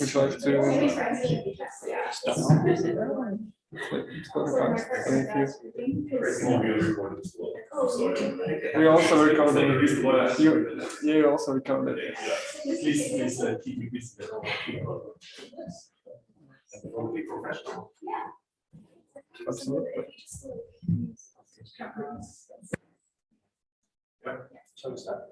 Would you like to start? We also recording. You also recorded. Please keep me busy. Absolutely. Shall we start?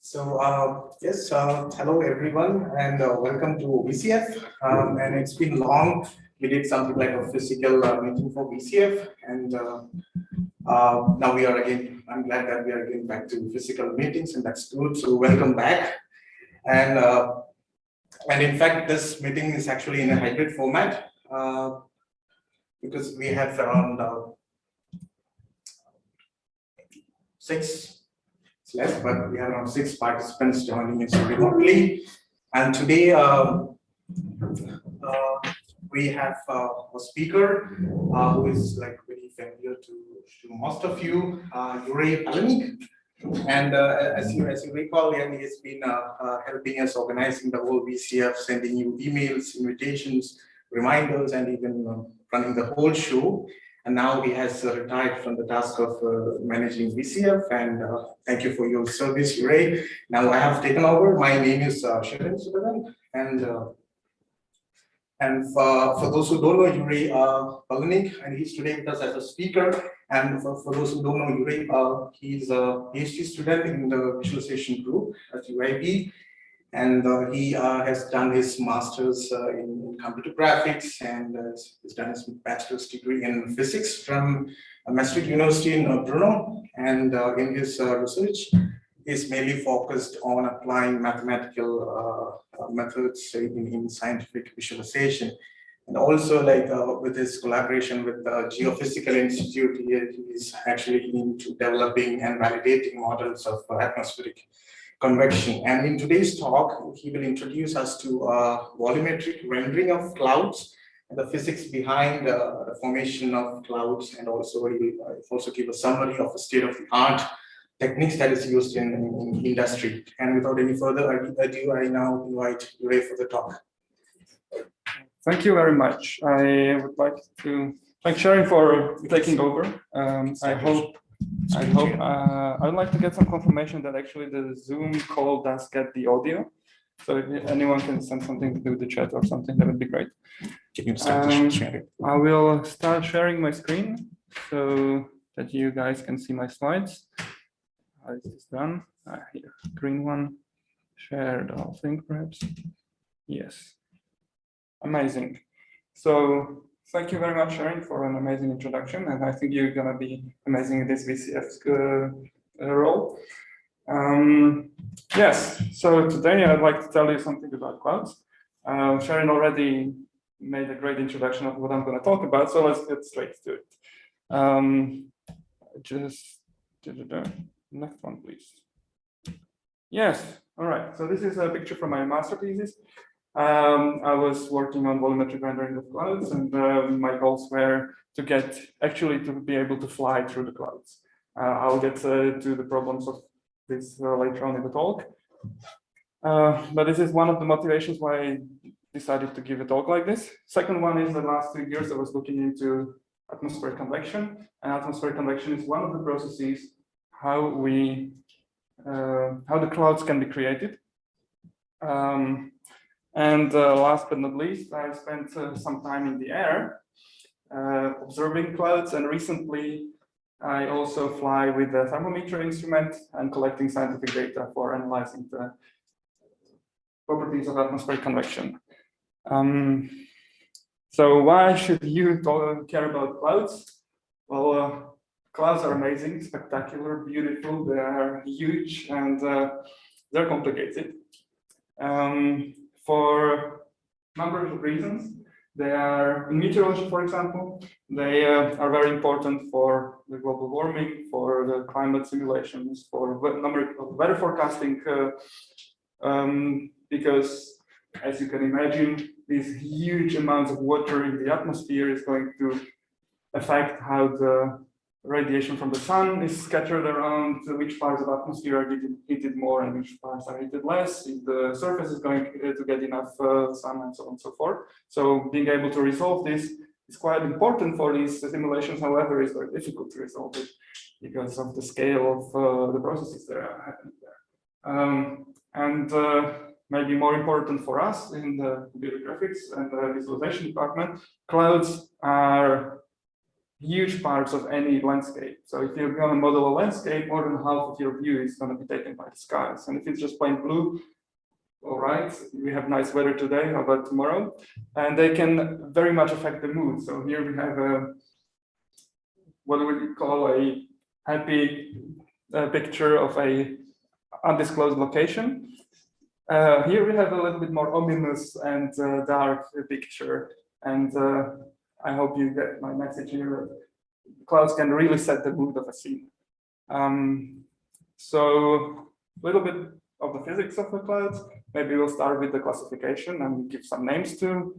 So yes, hello everyone, and welcome to VCF. And it's been long. We did something like a physical meeting for VCF, and now we are again. I'm glad that we are getting back to physical meetings, and that's good. So welcome back. And in fact, this meeting is actually in a hybrid format because we have around 6. It's less, but we have around 6 participants joining us remotely. And today we have a speaker who is like very familiar to most of you, Juraj Palenik. And as you recall, he has been helping us organizing the whole VCF, sending you emails, invitations, reminders, and even running the whole show. And now he has retired from the task of managing VCF. And thank you for your service, Juraj. Now I have taken over. My name is Sharon Sudaran. And for those who don't know, Juraj Palenik, and he's today with us as a speaker. And for those who don't know, Juraj, he's a PhD student in the visualization group at UIB. And he has done his master's in computer graphics, and he's done his bachelor's degree in physics from Maastricht University in Brno. And in his research, is mainly focused on applying mathematical methods in scientific visualization. And also, like with his collaboration with the Geophysical Institute, he is actually into developing and validating models of atmospheric convection. And in today's talk, he will introduce us to volumetric rendering of clouds and the physics behind the formation of clouds, and also he will also give a summary of the state-of-the-art techniques that is used in industry. And without any further ado, I now invite Juraj for the talk. Thank you very much. I would like to thank Sharon for taking over. I'd like to get some confirmation that actually the Zoom call does get the audio. So if anyone can send something to do the chat or something, that would be great. Can you start sharing? I will start sharing my screen so that you guys can see my slides. How is this done? Here, green one. Share the whole thing, perhaps. Yes. Amazing. So thank you very much, Sharon, for an amazing introduction, and I think you're going to be amazing in this VCF role. Yes, so today I'd like to tell you something about clouds. Sharon already made a great introduction of what I'm going to talk about, so let's get straight to it. Next one, please. Yes, all right, so this is a picture from my master thesis. I was working on volumetric rendering of clouds, and my goals were to be able to fly through the clouds. I'll get to the problems of this later on in the talk. But this is one of the motivations why I decided to give a talk like this. Second one is the last 2 years I was looking into atmospheric convection, and atmospheric convection is one of the processes how the clouds can be created. And last but not least, I spent some time in the air observing clouds, and recently I also fly with a thermometer instrument and collecting scientific data for analyzing the properties of atmospheric convection. So why should you care about clouds? Well, clouds are amazing, spectacular, beautiful, they are huge, and they're complicated. For a number of reasons. They are, in meteorology, for example, they are very important for the global warming, for the climate simulations, for a number of weather forecasting, because, as you can imagine, these huge amounts of water in the atmosphere is going to affect how the radiation from the sun is scattered around, which parts of the atmosphere are heated more and which parts are heated less, if the surface is going to get enough sun, and so on and so forth. So being able to resolve this is quite important for these simulations. However, it's very difficult to resolve it because of the scale of the processes that are happening there. Maybe more important for us in the computer graphics and the visualization department, clouds are huge parts of any landscape. So if you're going to model a landscape, more than half of your view is going to be taken by the skies. And if it's just plain blue, all right, we have nice weather today, how about tomorrow? And they can very much affect the mood. So here we have a, what we call a happy picture of a undisclosed location. Here we have a little bit more ominous and dark picture. And I hope you get my message here. Clouds can really set the mood of a scene. So a little bit of the physics of the clouds. Maybe we'll start with the classification and give some names to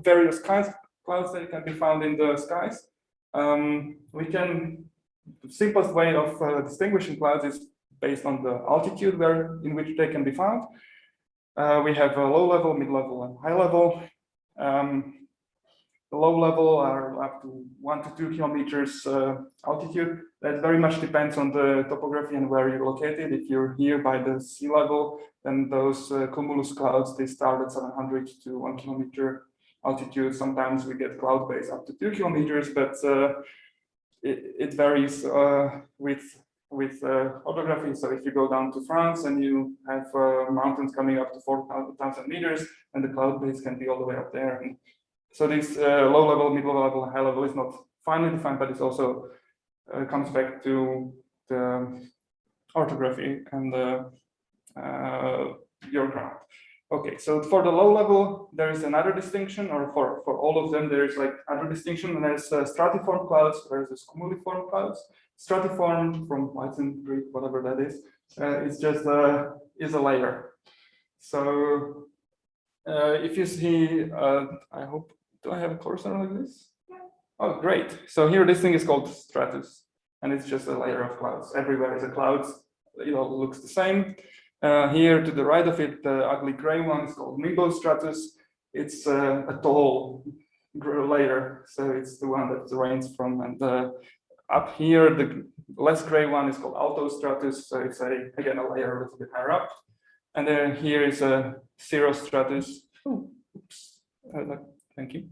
various kinds of clouds that can be found in the skies. The simplest way of distinguishing clouds is based on the altitude in which they can be found. We have a low level, mid level, and high level. The low level are up to 1 to 2 kilometers altitude. That very much depends on the topography and where you're located. If you're here by the sea level, then those cumulus clouds, they start at 700 to 1 kilometer altitude. Sometimes we get cloud base up to 2 kilometers, but it varies with orography. So if you go down to France and you have mountains coming up to 4,000 meters, and the cloud base can be all the way up there. And so this low level, middle level, high level is not finally defined, but it also comes back to the orography and your ground. Okay, so for the low level, there is another distinction, or for all of them, there is like other distinction, and there's stratiform clouds versus cumuliform clouds. Stratiform, from Python, Greek, whatever that is just is a layer. So if you see, I hope, do I have a cursor like this? Oh, great. So here this thing is called stratus, and it's just a layer of clouds. Everywhere is a cloud, it all looks the same. Here to the right of it, the ugly gray one is called nimbostratus. It's a tall layer, so it's the one that rains from. And up here, the less gray one is called altostratus, so it's again a layer a little bit higher up. And then here is a cirrostratus. Oh, oops. Thank you.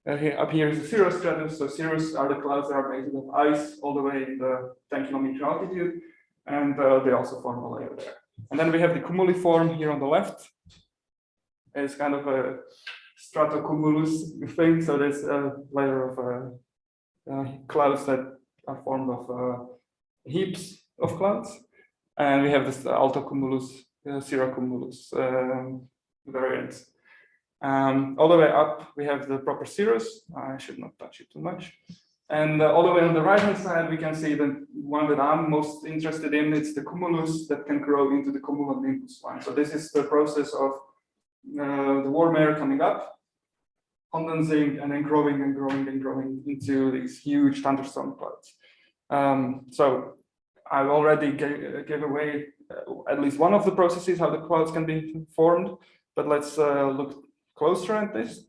Up here is the cirrostratus. So cirrus are the clouds that are made of ice all the way in the 10-kilometer altitude, and they also form a layer there. And then we have the cumuliform here on the left. It's kind of a stratocumulus thing. So there's a layer of clouds that are formed of heaps of clouds. And we have this altocumulus, cirrocumulus variants. All the way up, we have the proper cirrus. I should not touch it too much. And all the way on the right-hand side, we can see the one that I'm most interested in. It's the cumulus that can grow into the cumulonimbus one. So this is the process of the warm air coming up, condensing, and then growing and growing and growing into these huge thunderstorm clouds. So I already gave away at least one of the processes, how the clouds can be formed, but let's look closer at this.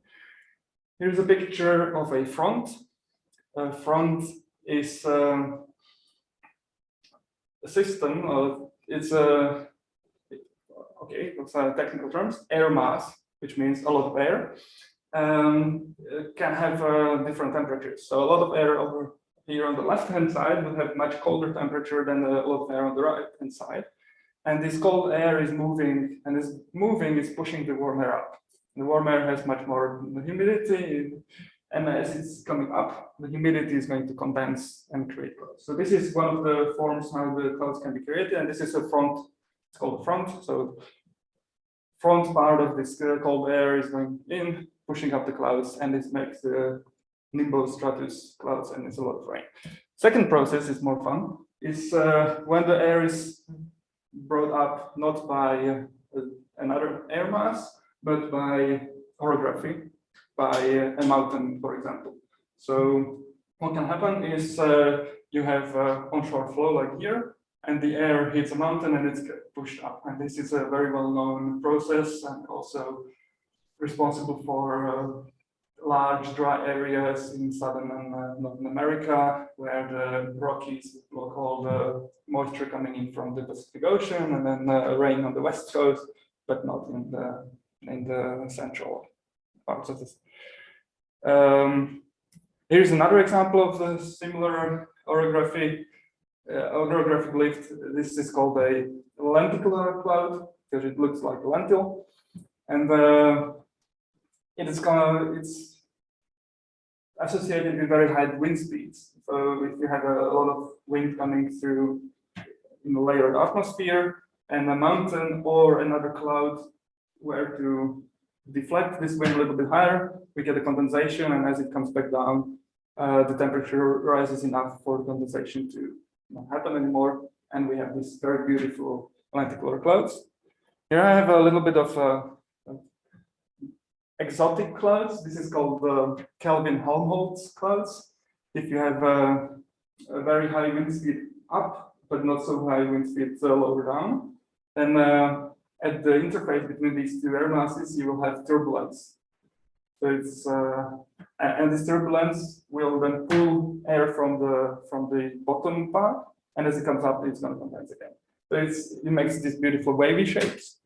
Here's a picture of a front. A front is a system. It's a what's technical terms? Air mass, which means a lot of air, can have different temperatures. So a lot of air over here on the left-hand side will have much colder temperature than a lot of air on the right-hand side. And this cold air is moving, and this moving is pushing the warm air up. The warm air has much more humidity, and as it's coming up, the humidity is going to condense and create clouds. So this is one of the forms how the clouds can be created, and this is a front. It's called a front. So front part of this cold air is going in, pushing up the clouds, and this makes the nimbostratus clouds, and it's a lot of rain. Second process is more fun. Is when the air is brought up not by another air mass, but by orography, by a mountain, for example. So what can happen is you have onshore flow like here, and the air hits a mountain and it's pushed up. And this is a very well-known process and also responsible for large dry areas in southern and Northern America, where the Rockies will hold moisture coming in from the Pacific Ocean, and then rain on the west coast, but not in the central parts of this. Here's another example of the similar orographic lift. This is called a lenticular cloud because it looks like a lentil, and it's associated with very high wind speeds. So if you have a lot of wind coming through in the layered atmosphere, and a mountain or another cloud were to deflect this wind a little bit higher, we get a condensation, and as it comes back down, the temperature rises enough for the condensation to not happen anymore, and we have these very beautiful lenticular clouds. Here I have a little bit of exotic clouds. This is called the Kelvin-Helmholtz clouds. If you have a very high wind speed up, but not so high wind speed lower down, then at the interface between these two air masses, you will have turbulence. So it's and this turbulence will then pull air from the bottom part, and as it comes up, it's going to condense again. So it makes these beautiful wavy shapes.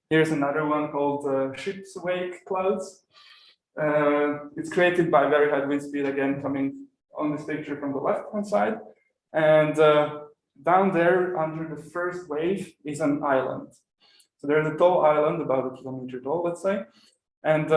Here's another one called ship's wake clouds. It's created by very high wind speed, again coming on this picture from the left-hand side, and down there under the first wave is an island. So there's a tall island, about 1 kilometer tall, let's say, and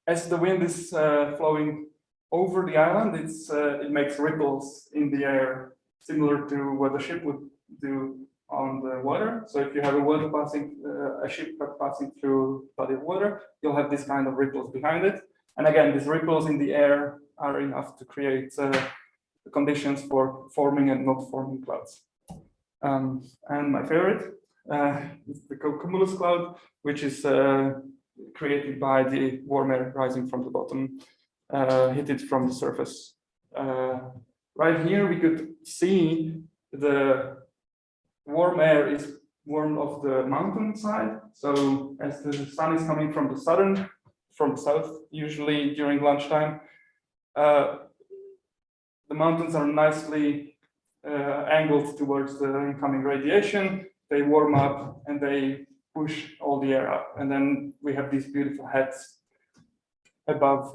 as the wind is flowing over the island, it makes ripples in the air, similar to what a ship would do on the water. So if you have a ship passing through a body of water, you'll have this kind of ripples behind it. And again, these ripples in the air are enough to create the conditions for forming and not forming clouds. And my favorite is the cumulus cloud, which is created by the warm air rising from the bottom, hit it from the surface. Right here, we could see the warm air is warm off the mountain side. So as the sun is coming from the south, usually during lunchtime, the mountains are nicely angled towards the incoming radiation. They warm up and they push all the air up. And then we have these beautiful heads above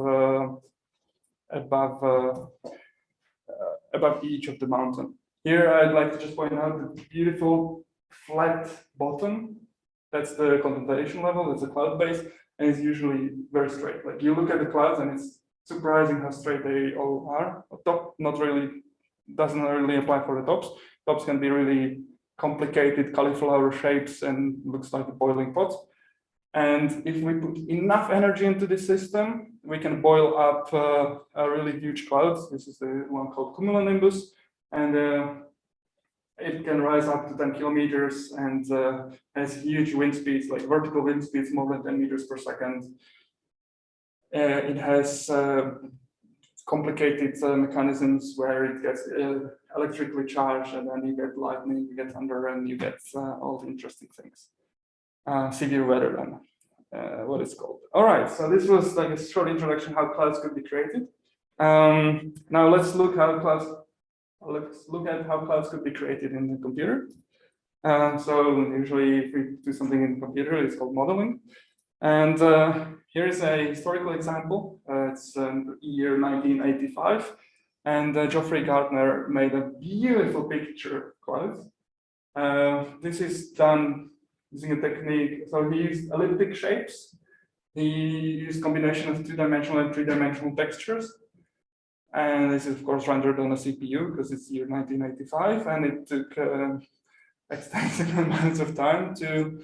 each of the mountain. Here, I'd like to just point out the beautiful flat bottom. That's the condensation level, it's a cloud base, and it's usually very straight. Like you look at the clouds and it's surprising how straight they all are. Top doesn't really apply for the tops. Tops can be really complicated cauliflower shapes and looks like a boiling pot. And if we put enough energy into this system, we can boil up a really huge clouds. This is the one called cumulonimbus. And it can rise up to 10 kilometers and has huge wind speeds, like vertical wind speeds more than 10 meters per second. It has complicated mechanisms where it gets electrically charged, and then you get lightning, you get thunder, and you get all the interesting things. Severe weather, then what it's called. All right, so this was like a short introduction how clouds could be created. Now let's look at how clouds could be created in the computer. So usually if we do something in the computer, it's called modeling. And here is a historical example. It's year 1985. And Geoffrey Gardner made a beautiful picture of clouds. This is done using a technique. So he used elliptic shapes. He used combination of 2-dimensional and 3-dimensional textures. And this is, of course, rendered on a CPU because it's year 1985, and it took extensive amounts of time to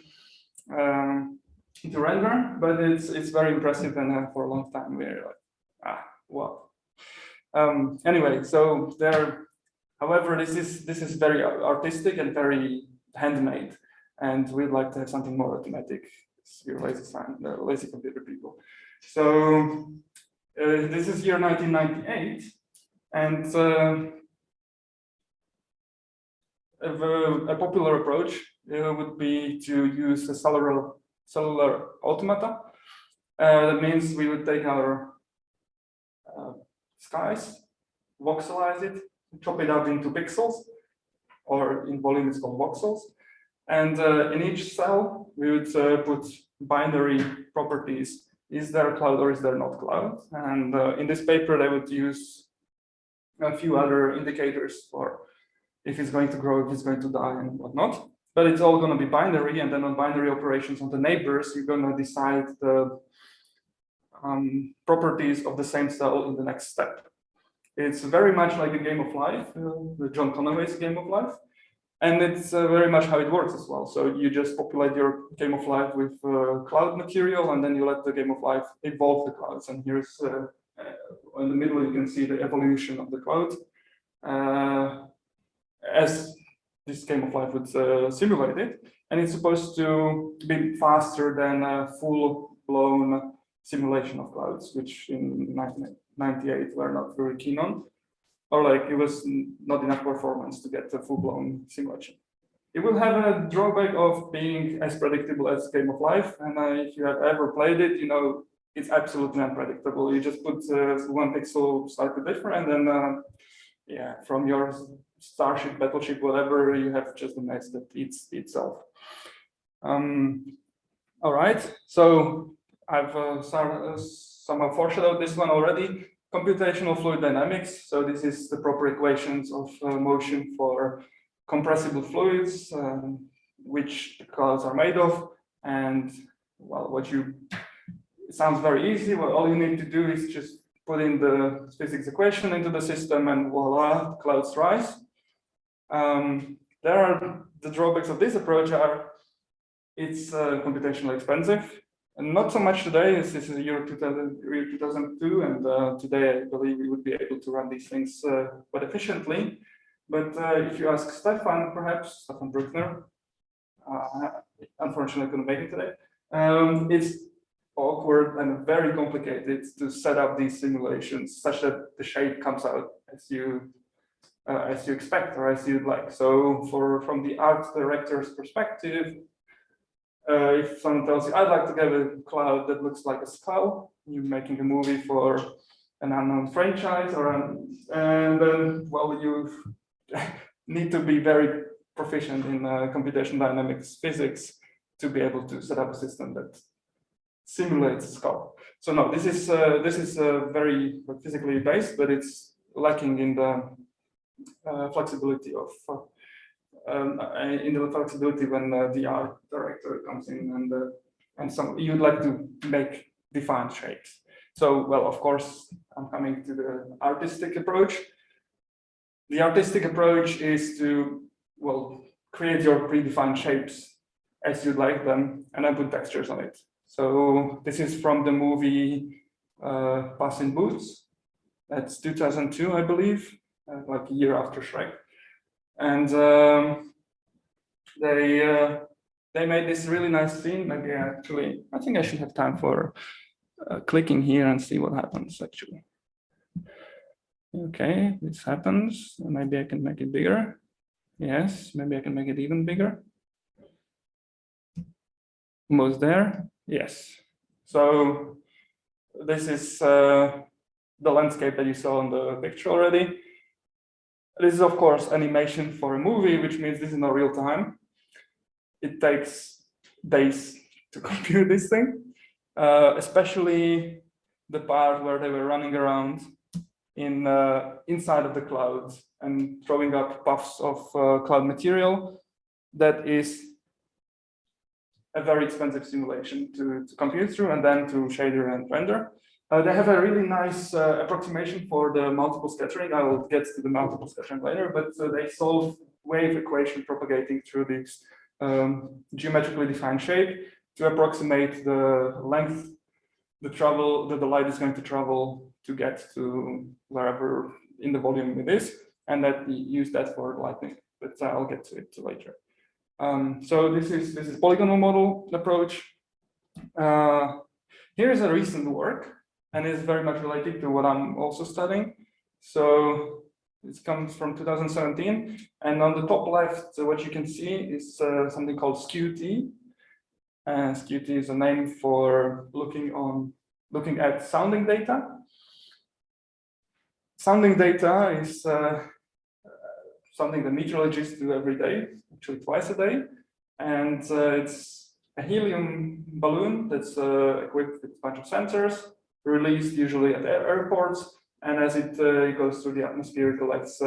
render, but it's very impressive, and for a long time we're like, wow. Anyway, so however, this is very artistic and very handmade, and we'd like to have something more automatic. You're lazy computer people. So This is year 1998, and a popular approach would be to use a cellular automata. That means we would take our skies, voxelize it, chop it up into pixels, or in volume it's called voxels. And in each cell, we would put binary properties. Is there a cloud or is there not cloud? And in this paper, they would use a few other indicators for if it's going to grow, if it's going to die, and whatnot. But it's all going to be binary, and then on binary operations on the neighbors, you're going to decide the properties of the same cell in the next step. It's very much like a game of life, the John Conaway's game of life. And it's very much how it works as well. So you just populate your game of life with cloud material, and then you let the game of life evolve the clouds. And here's in the middle, you can see the evolution of the cloud as this game of life would simulate it. And it's supposed to be faster than a full-blown simulation of clouds, which in 1998 we're not very keen on. Or like it was not enough performance to get a full-blown simulation. It will have a drawback of being as predictable as Game of Life, and if you have ever played it, you know it's absolutely unpredictable. You just put one pixel slightly different, and then yeah, from your starship, battleship, whatever, you have just a mess that eats itself. All right, so I've somehow foreshadowed this one already. Computational fluid dynamics. So this is the proper equations of motion for compressible fluids, which the clouds are made of. And well, it sounds very easy. Well, all you need to do is just put in the physics equation into the system, and voila, clouds rise. The drawbacks of this approach are it's computationally expensive. And not so much today, this is the year 2002, and today I believe we would be able to run these things quite efficiently. But if you ask Stefan Bruckner, unfortunately couldn't make it today, it's awkward and very complicated to set up these simulations such that the shape comes out as you expect or as you'd like. So from the art director's perspective, if someone tells you, I'd like to get a cloud that looks like a skull, you're making a movie for an unknown franchise, and then, well, you need to be very proficient in computational dynamics physics to be able to set up a system that simulates a skull. So no, this is very physically based, but it's lacking in the flexibility of when the art director comes in and you'd like to make defined shapes. So, well, of course, I'm coming to the artistic approach. The artistic approach is to, well, create your predefined shapes as you'd like them, and then put textures on it. So this is from the movie Puss in Boots. That's 2002, I believe, like a year after Shrek. And they made this really nice scene. Maybe I think I should have time for clicking here and see what happens actually. Okay, this happens. Maybe I can make it bigger. Yes, maybe I can make it even bigger. Almost there. Yes. So this is the landscape that you saw on the picture already. This is, of course, animation for a movie, which means this is not real time. It takes days to compute this thing, especially the part where they were running around inside of the clouds and throwing up puffs of cloud material. That is a very expensive simulation to compute through, and then to shader and render. They have a really nice approximation for the multiple scattering. I will get to the multiple scattering later, but they solve wave equation propagating through this geometrically defined shape to approximate the length, the travel that the light is going to travel to get to wherever in the volume it is, and that we use that for lighting. But I'll get to it later. So this is polygonal model approach. Here's a recent work. and is very much related to what I'm also studying. So it comes from 2017, and on the top left, what you can see is something called SKUT. SKUT is a name for looking at sounding data. Sounding data is something that meteorologists do every day, actually twice a day, and it's a helium balloon that's equipped with a bunch of sensors, released usually at airports, and as it goes through the atmosphere, it collects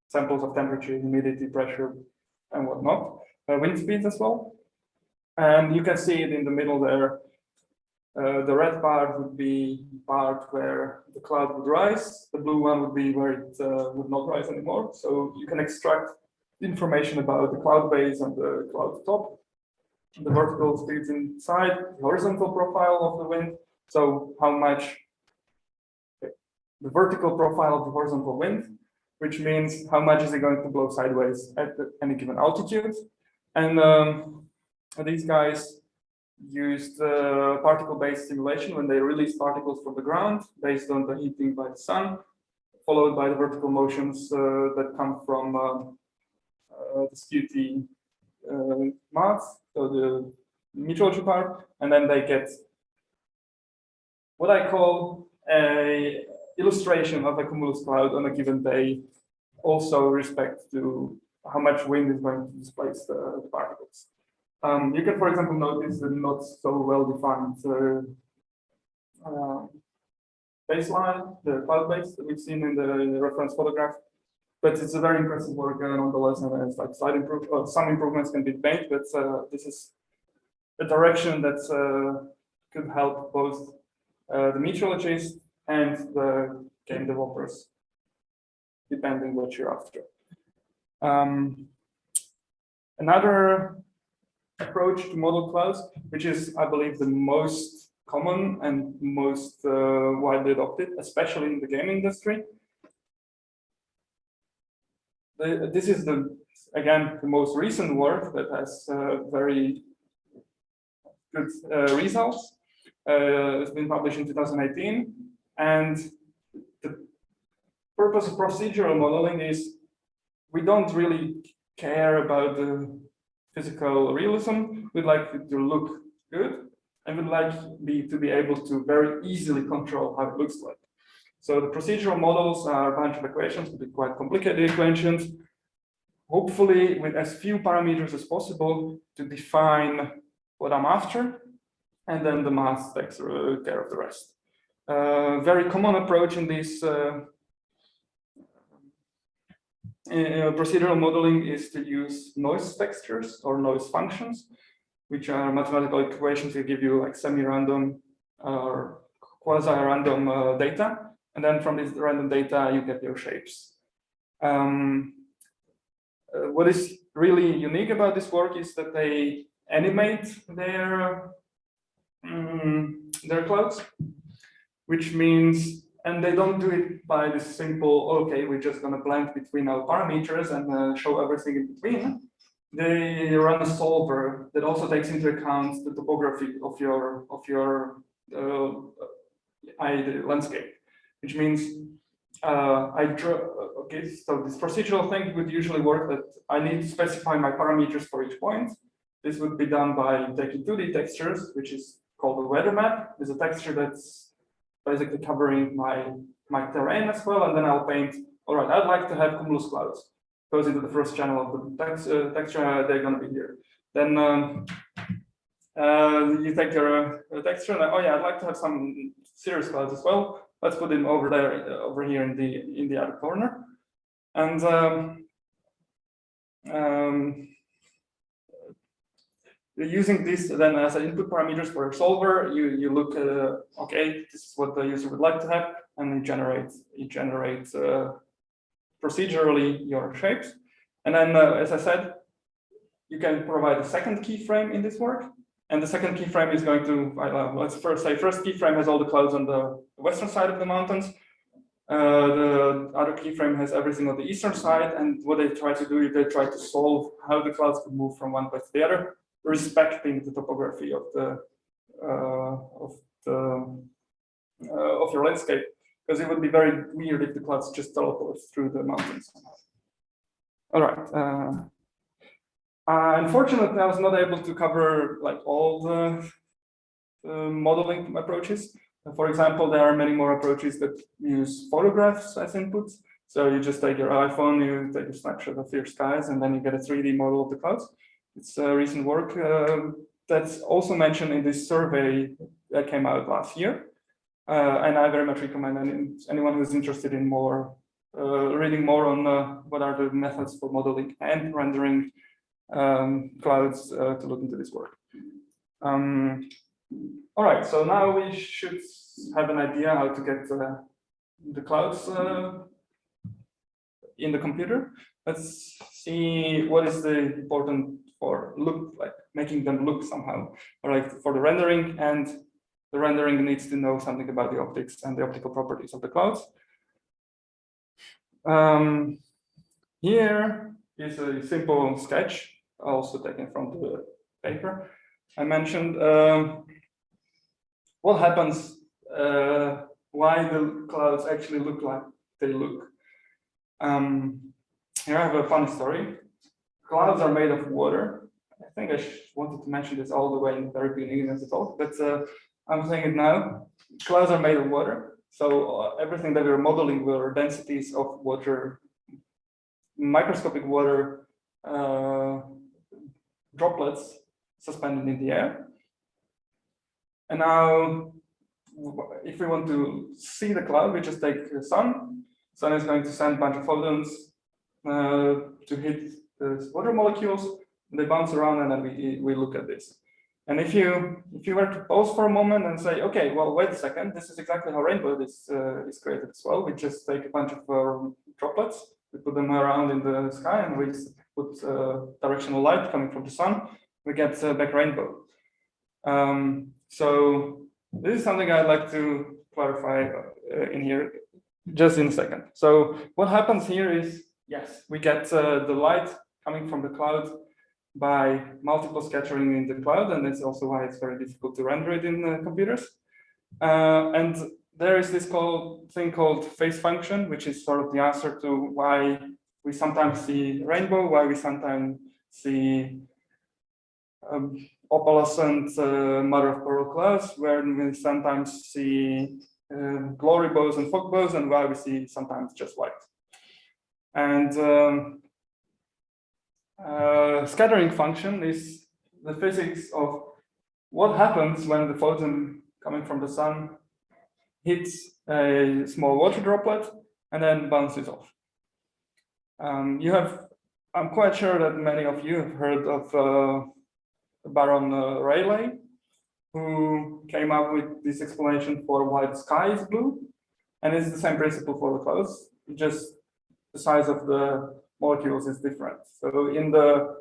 samples of temperature, humidity, pressure, and whatnot, wind speeds as well. And you can see it in the middle there. The red part would be part where the cloud would rise. The blue one would be where it would not rise anymore. So you can extract information about the cloud base and the cloud top, the vertical speeds inside, the horizontal profile of the wind. So how much the vertical profile of the horizontal wind, which means how much is it going to blow sideways at any given altitude. And these guys used particle-based simulation when they release particles from the ground based on the heating by the sun, followed by the vertical motions that come from the SKUT mass, so the meteorology part, and then they get what I call a illustration of a cumulus cloud on a given day, also respect to how much wind is going to displace the particles. You can, for example, notice the not so well-defined baseline, the cloud base that we've seen in the reference photograph. But it's a very impressive work nonetheless, and it's like some improvements can be made, but this is a direction that could help both the meteorologists and the game developers, depending what you're after. Another approach to model clouds, which is, I believe, the most common and most widely adopted, especially in the game industry. This is again the most recent work that has very good results. It's been published in 2018, and the purpose of procedural modeling is we don't really care about the physical realism. We'd like it to look good, and we'd like to be able to very easily control how it looks like. So the procedural models are a bunch of equations, but quite complicated equations, hopefully with as few parameters as possible to define what I'm after, and then the math takes care of the rest. Very common approach in this procedural modeling is to use noise textures or noise functions, which are mathematical equations that give you like semi-random or quasi-random data. And then from this random data, you get your shapes. What is really unique about this work is that they animate their clouds, which means, and they don't do it by this simple, okay, we're just going to blend between our parameters and show everything in between. They run a solver that also takes into account the topography of your landscape, which means okay, so this procedural thing would usually work that I need to specify my parameters for each point. This would be done by taking 2D textures, which is called a weather map. There's a texture that's basically covering my terrain as well, and then I'll paint, all right, I'd like to have cumulus clouds. Goes into the first channel of the texture, they're going to be here. Then you take your texture, and oh yeah, I'd like to have some cirrus clouds as well. Let's put them over there, over here in the other corner. And using this then as an input parameters for a solver, you look at okay, this is what the user would like to have, and you generate procedurally your shapes. And then, as I said, you can provide a second keyframe in this work. And the second keyframe is going to, let's first say, first keyframe has all the clouds on the western side of the mountains. The other keyframe has everything on the eastern side. And what they try to do is they try to solve how the clouds can move from one place to the other, respecting the topography of the of your landscape, because it would be very weird if the clouds just teleport through the mountains. All right. Unfortunately, I was not able to cover like all the modeling approaches. For example, there are many more approaches that use photographs as inputs. So you just take your iPhone, you take a snapshot of your skies, and then you get a 3D model of the clouds. It's recent work that's also mentioned in this survey that came out last year. And I very much recommend anyone who's interested in more, reading more on what are the methods for modeling and rendering clouds to look into this work. All right, so now we should have an idea how to get the clouds in the computer. Let's see what is the important for making them look somehow. All right, for the rendering, and the rendering needs to know something about the optics and the optical properties of the clouds. Here is a simple sketch, also taken from the paper I mentioned. What happens, why the clouds actually look like they look. Here I have a funny story. Clouds are made of water. I think I wanted to mention this all the way in the very beginning of the talk, but I'm saying it now. Clouds are made of water. So everything that we're modeling were densities of water, microscopic water droplets suspended in the air. And now, if we want to see the cloud, we just take the sun. Sun is going to send a bunch of photons to hit the water molecules. They bounce around, and then we look at this. And if you were to pause for a moment and say, okay, well, wait a second, this is exactly how rainbow is created as well. We just take a bunch of droplets, we put them around in the sky, and we put directional light coming from the sun. We get back rainbow. So this is something I'd like to clarify in here just in a second. So what happens here is, yes, we get the light coming from the cloud by multiple scattering in the cloud, and that's also why it's very difficult to render it in computers. And there is this thing called phase function, which is sort of the answer to why we sometimes see rainbow, why we sometimes see opalescent mother of pearl clouds, where we sometimes see glory bows and fog bows, and why we see sometimes just white. And scattering function is the physics of what happens when the photon coming from the sun hits a small water droplet and then bounces off. I'm quite sure that many of you have heard of Baron Rayleigh, who came up with this explanation for why the sky is blue. And it's the same principle for the clouds, just the size of the molecules is different. So in the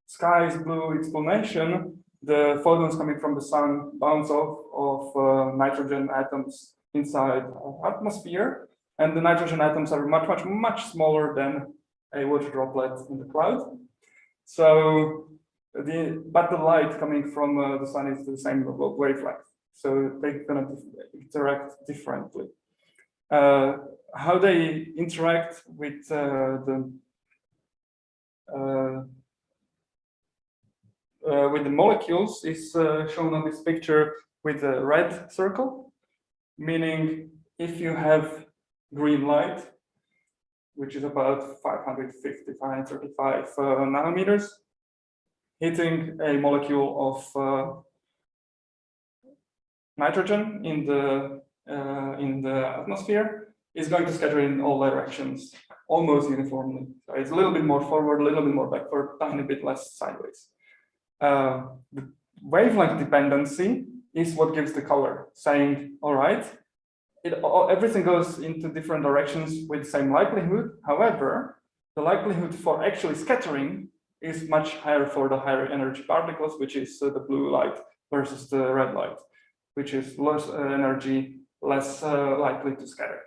sky is blue explanation, the photons coming from the sun bounce off of nitrogen atoms inside our atmosphere, and the nitrogen atoms are much smaller than a water droplet in the cloud. So but the light coming from the sun is the same wavelength, so they're going to interact differently. How they interact with the molecules is shown on this picture with a red circle, meaning if you have green light, which is about 535 nanometers, hitting a molecule of nitrogen in the atmosphere, is going to scatter in all directions almost uniformly. So it's a little bit more forward, a little bit more backward, a tiny bit less sideways. The wavelength dependency is what gives the color, saying, all right, everything goes into different directions with the same likelihood. However, the likelihood for actually scattering is much higher for the higher energy particles, which is the blue light versus the red light, which is less energy, less likely to scatter.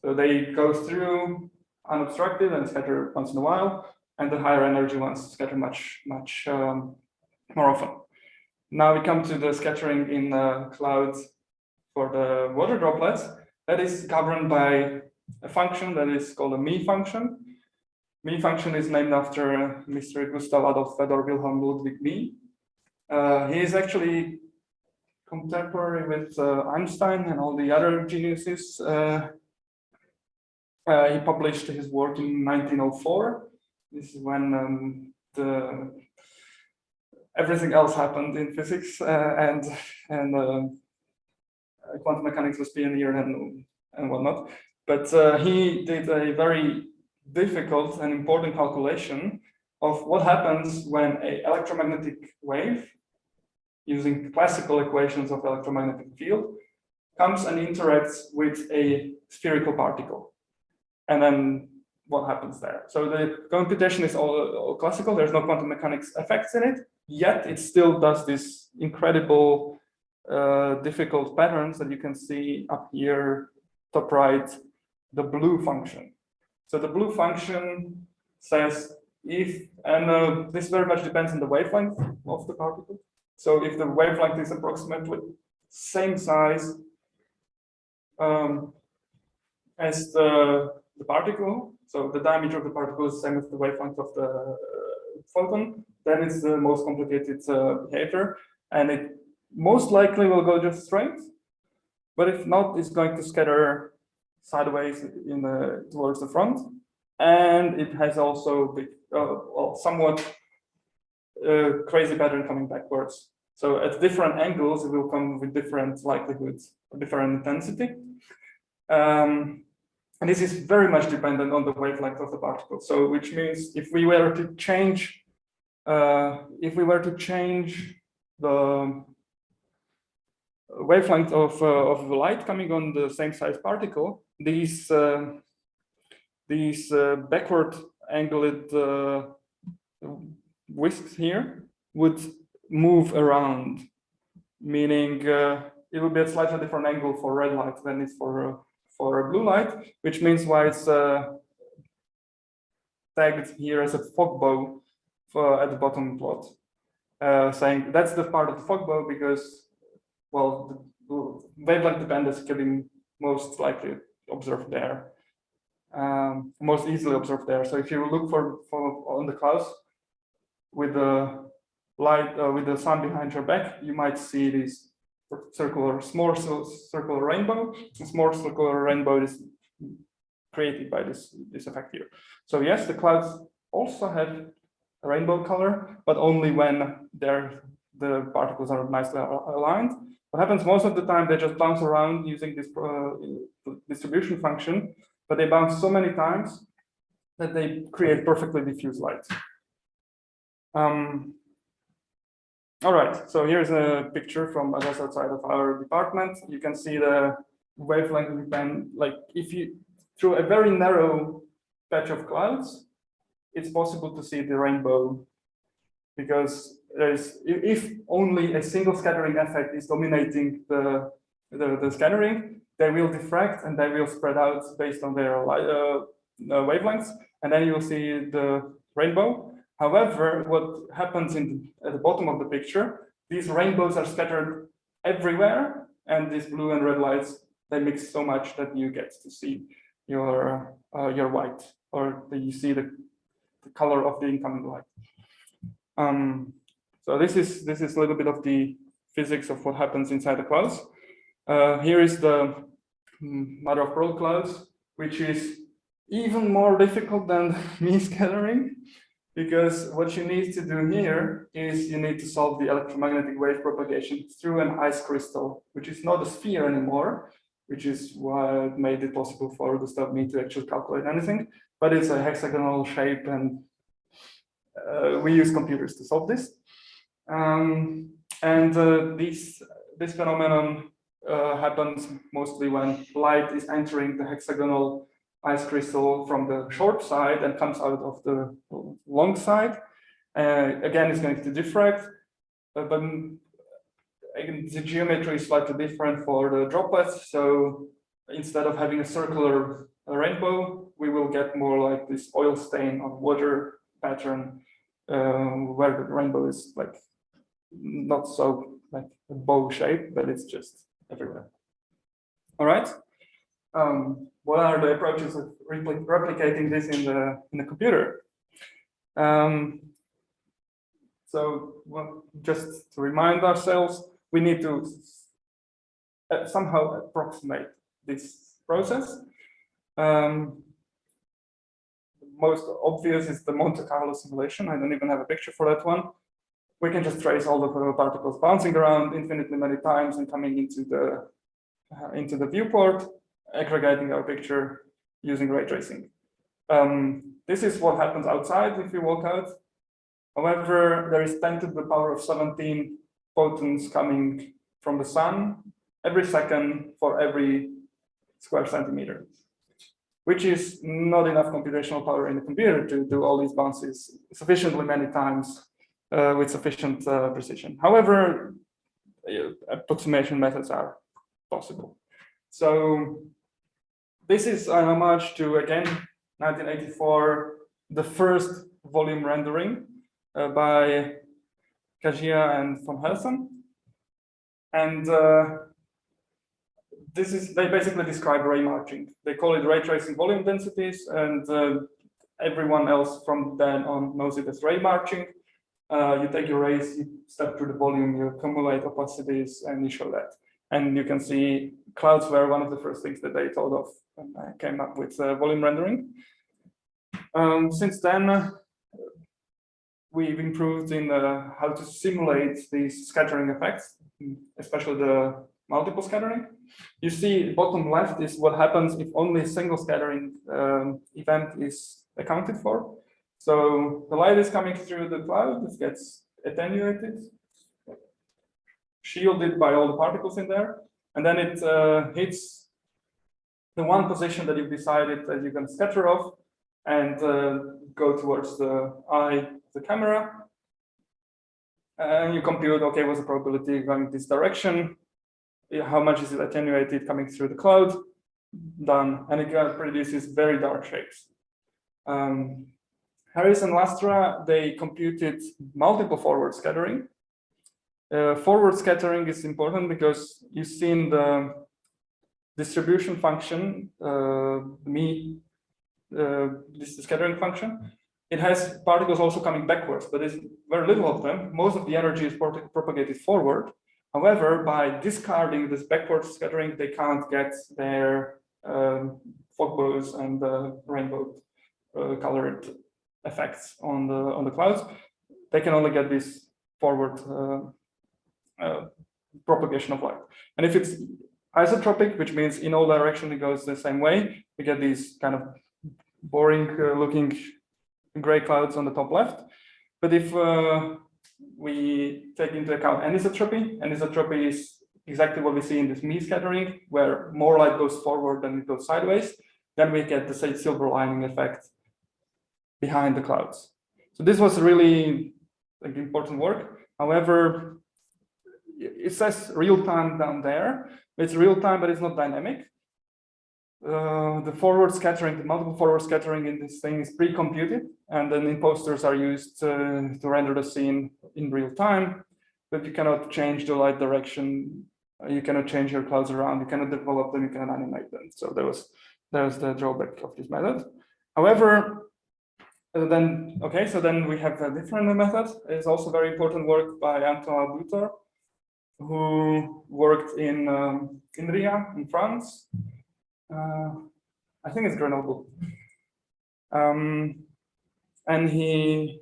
So they go through unobstructed and scatter once in a while, and the higher energy ones scatter much more often. Now we come to the scattering in clouds for the water droplets, that is governed by a function that is called a me function. Me function is named after Mr. Gustav Adolf Fedor Wilhelm Ludwig Me. He is actually contemporary with Einstein and all the other geniuses. He published his work in 1904. This is when everything else happened in physics, and quantum mechanics was pioneered and whatnot. But he did a very difficult and important calculation of what happens when an electromagnetic wave, using classical equations of electromagnetic field, comes and interacts with a spherical particle. And then what happens there? So the computation is all classical. There's no quantum mechanics effects in it, yet it still does this incredible difficult patterns that you can see up here, top right, the blue function. So the blue function says if, and this very much depends on the wavelength of the particle. So if the wavelength is approximately same size as the particle, so the diameter of the particle is the same as the wavelength of the photon, then it's the most complicated behavior, and it most likely will go just straight. But if not, it's going to scatter sideways towards the front, and it has also well, somewhat crazy pattern coming backwards. So at different angles, it will come with different likelihoods, different intensity. And this is very much dependent on the wavelength of the particle. So which means if we were to change the wavelength of the light coming on the same size particle, these backward angled whisks here would move around, meaning it would be a slightly different angle for red light than it's for a blue light, which means why it's tagged here as a fog bow at the bottom plot, saying that's the part of the fog bow because, well, the wavelength dependence can be most likely observed there, most easily observed there. So if you look for on the clouds with the light, with the sun behind your back, you might see this small circular rainbow. A small circular rainbow is created by this effect here. So yes, the clouds also have a rainbow color, but only when the particles are nicely aligned. What happens most of the time, they just bounce around using this distribution function, but they bounce so many times that they create perfectly diffuse light. All right, so here's a picture from just outside of our department. You can see the wavelength depend, like if you, through a very narrow patch of clouds, it's possible to see the rainbow because if only a single scattering effect is dominating the scattering, they will diffract and they will spread out based on their wavelengths, and then you will see the rainbow. However, what happens at the bottom of the picture, these rainbows are scattered everywhere, and these blue and red lights, they mix so much that you get to see your white, or you see the color of the incoming light. So this is a little bit of the physics of what happens inside the clouds. Here is the mother of pearl clouds, which is even more difficult than me scattering, because what you need to do here is you need to solve the electromagnetic wave propagation through an ice crystal, which is not a sphere anymore, which is what made it possible for Gustav Me to actually calculate anything, but it's a hexagonal shape, and we use computers to solve this. This phenomenon happens mostly when light is entering the hexagonal ice crystal from the short side and comes out of the long side. Again, it's going to diffract, but again, the geometry is slightly different for the droplets. So instead of having a circular rainbow, we will get more like this oil stain on water pattern, where the rainbow is like not so like a bow shape, but it's just everywhere. All right. What are the approaches of replicating this in the computer? So, well, just to remind ourselves, we need to somehow approximate this process. Most obvious is the Monte Carlo simulation. I don't even have a picture for that one. We can just trace all the particles bouncing around infinitely many times and coming into the viewport, aggregating our picture using ray tracing. This is what happens outside if you walk out. However, there is 10 to the power of 17 photons coming from the sun every second for every square centimeter, which is not enough computational power in the computer to do all these bounces sufficiently many times with sufficient precision. However, approximation methods are possible. So this is an homage to, again, 1984, the first volume rendering by Kagia and von Helsen. And they basically describe ray marching. They call it ray tracing volume densities, and everyone else from then on knows it as ray marching. You take your rays, you step through the volume, you accumulate opacities, and you show that. And you can see clouds were one of the first things that they thought of when I came up with volume rendering. Since then, we've improved in how to simulate these scattering effects, especially the multiple scattering. You see, bottom left is what happens if only a single scattering event is accounted for. So the light is coming through the cloud, it gets attenuated, shielded by all the particles in there, and then it hits the one position that you've decided that you're going to scatter off and go towards the eye of the camera. And you compute, okay, what's the probability going this direction? How much is it attenuated coming through the cloud? Done. And it produces very dark shapes. Harris and Lastra, they computed multiple forward scattering. Forward scattering is important because you've seen the distribution function, this scattering function. It has particles also coming backwards, but there's very little of them. Most of the energy is propagated forward. However, by discarding this backward scattering, they can't get their fog bows and rainbow colored effects on the clouds. They can only get this forward propagation of light. And if it's isotropic, which means in all directions it goes the same way, we get these kind of boring looking gray clouds on the top left. But if we take into account anisotropy is exactly what we see in this Mie scattering, where more light goes forward than it goes sideways, then we get the silver lining effect behind the clouds. So this was really like important work. However, it says real time down there. It's real time, but it's not dynamic. The forward scattering, the multiple forward scattering in this thing is pre-computed, and then imposters are used to render the scene in real time, but you cannot change the light direction. You cannot change your clouds around. You cannot develop them. You cannot animate them. So there's the drawback of this method. However, then we have a different method. It's also very important work by Antoine Butor, who worked in Ria in France. I think it's Grenoble. And he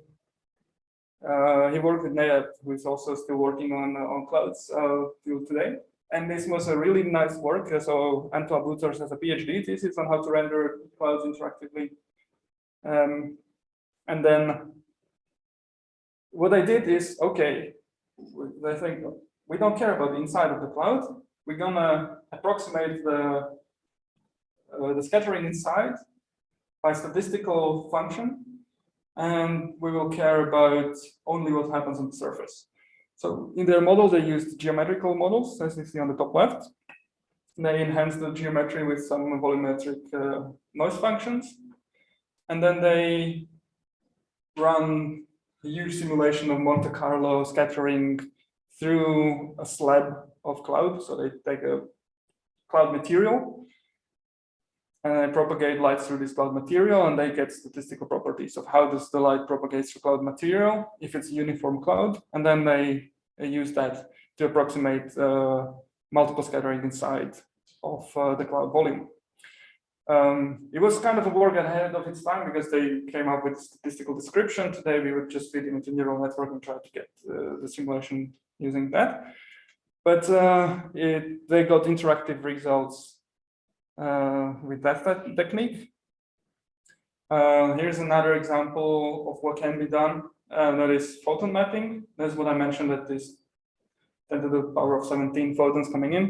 worked with Nayab, who is also still working on clouds till today. And this was a really nice work. So Antoine Butor has a PhD thesis on how to render clouds interactively. And then what I did is, okay, I think we don't care about the inside of the cloud. We're gonna approximate the scattering inside by statistical function, and we will care about only what happens on the surface. So in their model, they used geometrical models, as you see on the top left. They enhanced the geometry with some volumetric noise functions, and then they run a huge simulation of Monte Carlo scattering through a slab of cloud. So they take a cloud material. And I propagate light through this cloud material, and they get statistical properties of how does the light propagate through cloud material, if it's a uniform cloud, and then they use that to approximate multiple scattering inside of the cloud volume. It was kind of a work ahead of its time because they came up with statistical description. Today we would just feed into neural network and try to get the simulation using that. But they got interactive results with that technique. Here's another example of what can be done. That is photon mapping. That's what I mentioned, that is 10 to the power of 17 photons coming in.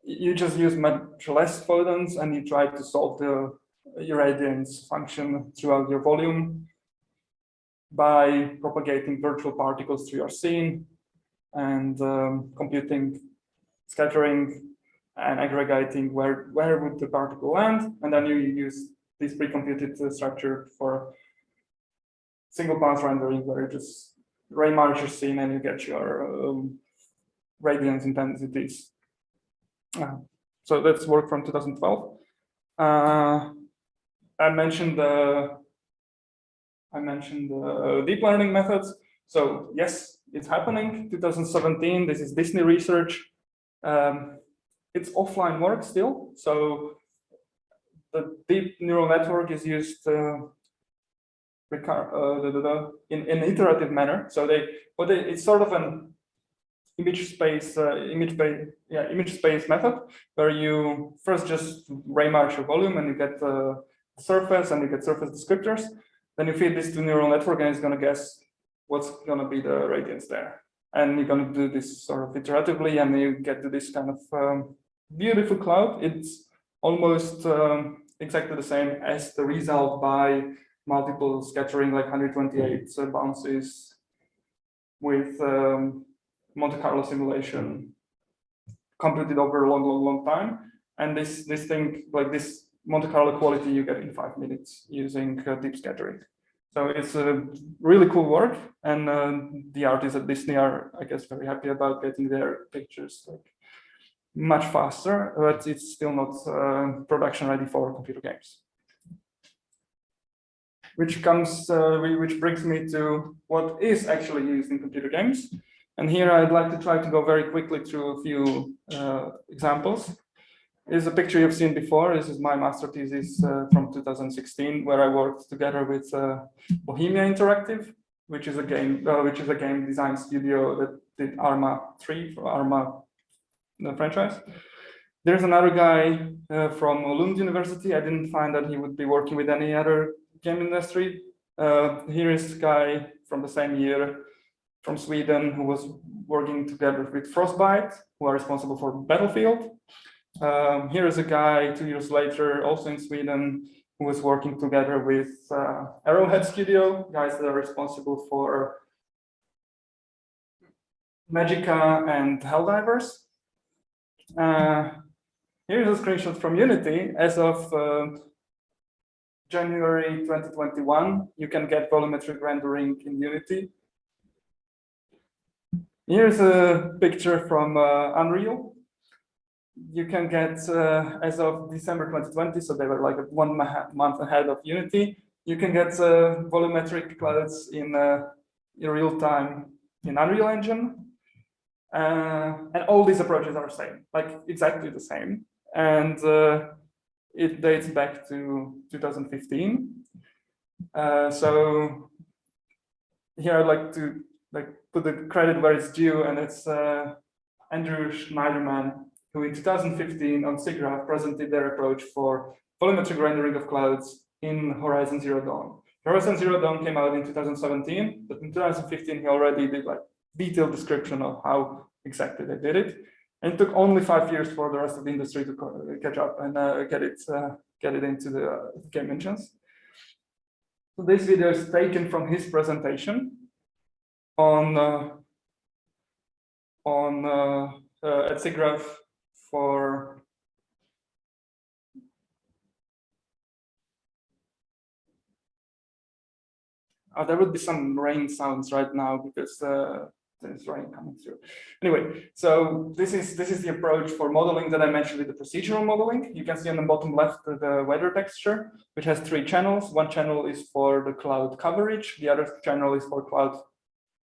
You just use much less photons and you try to solve the irradiance function throughout your volume by propagating virtual particles through your scene and computing scattering and aggregating where would the particle land, and then you use this pre-computed structure for single pass rendering where you just ray march your scene and you get your radiance intensities. So that's work from 2012. I mentioned the deep learning methods. So yes, it's happening. 2017. This is Disney research. It's offline work still. So the deep neural network is used in an iterative manner. So it's sort of an image space method where you first just ray march your volume and you get the surface and you get surface descriptors. Then you feed this to neural network and it's going to guess what's going to be the radiance there. And you're going to do this sort of iteratively, and you get to this kind of beautiful cloud. It's almost exactly the same as the result by multiple scattering, like 128 bounces with Monte Carlo simulation computed over a long time. And this thing, like this Monte Carlo quality, you get in 5 minutes using deep scattering. So it's a really cool work, and the artists at Disney are, I guess, very happy about getting their pictures like much faster, but it's still not production ready for computer games. Which brings me to what is actually used in computer games. And here I'd like to try to go very quickly through a few examples. This is a picture you've seen before. This is my master thesis from 2016, where I worked together with Bohemia Interactive, which is a game design studio that did Arma 3 for Arma, the franchise. There's another guy from Lund University. I didn't find that he would be working with any other game industry. Here is a guy from the same year from Sweden who was working together with Frostbite, who are responsible for Battlefield. Here is a guy 2 years later, also in Sweden, who was working together with Arrowhead Studio, guys that are responsible for Magica and Helldivers. Here's a screenshot from Unity. As of January 2021, you can get volumetric rendering in Unity. Here's a picture from Unreal. You can get, as of December 2020, so they were like 1 month ahead of Unity, you can get volumetric clouds in real time in Unreal Engine. And all these approaches are the same, like exactly the same. And it dates back to 2015. So here I'd like to put the credit where it's due, and it's Andrew Schneiderman, who in 2015 on SIGGRAPH presented their approach for volumetric rendering of clouds in Horizon Zero Dawn. Horizon Zero Dawn came out in 2017, but in 2015 he already did like detailed description of how exactly they did it. And it took only 5 years for the rest of the industry to catch up and get it into the game engines. So this video is taken from his presentation on at SIGGRAPH for there would be some rain sounds right now because There's rain coming through. Anyway, so this is the approach for modeling that I mentioned with the procedural modeling. You can see on the bottom left the weather texture, which has 3 channels. One channel is for the cloud coverage, the other channel is for cloud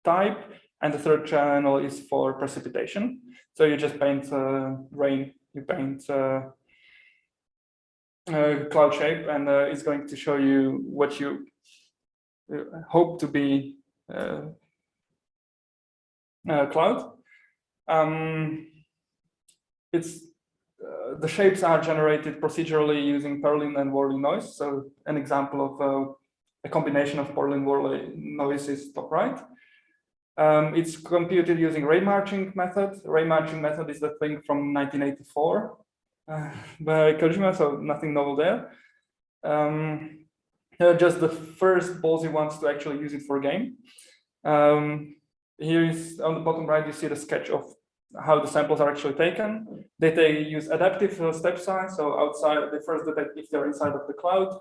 type, and the third channel is for precipitation. So you just paint rain, you paint cloud shape, and it's going to show you what you hope to be cloud. It's the shapes are generated procedurally using Perlin and Worley noise. So an example of a combination of Perlin Worley noise is top right. It's computed using ray marching method. Ray marching method is the thing from 1984 by Kojima, so nothing novel there. Just the first ballsy ones to actually use it for a game. Here is on the bottom right, you see the sketch of how the samples are actually taken. They use adaptive step size. So outside, they first detect if they're inside of the cloud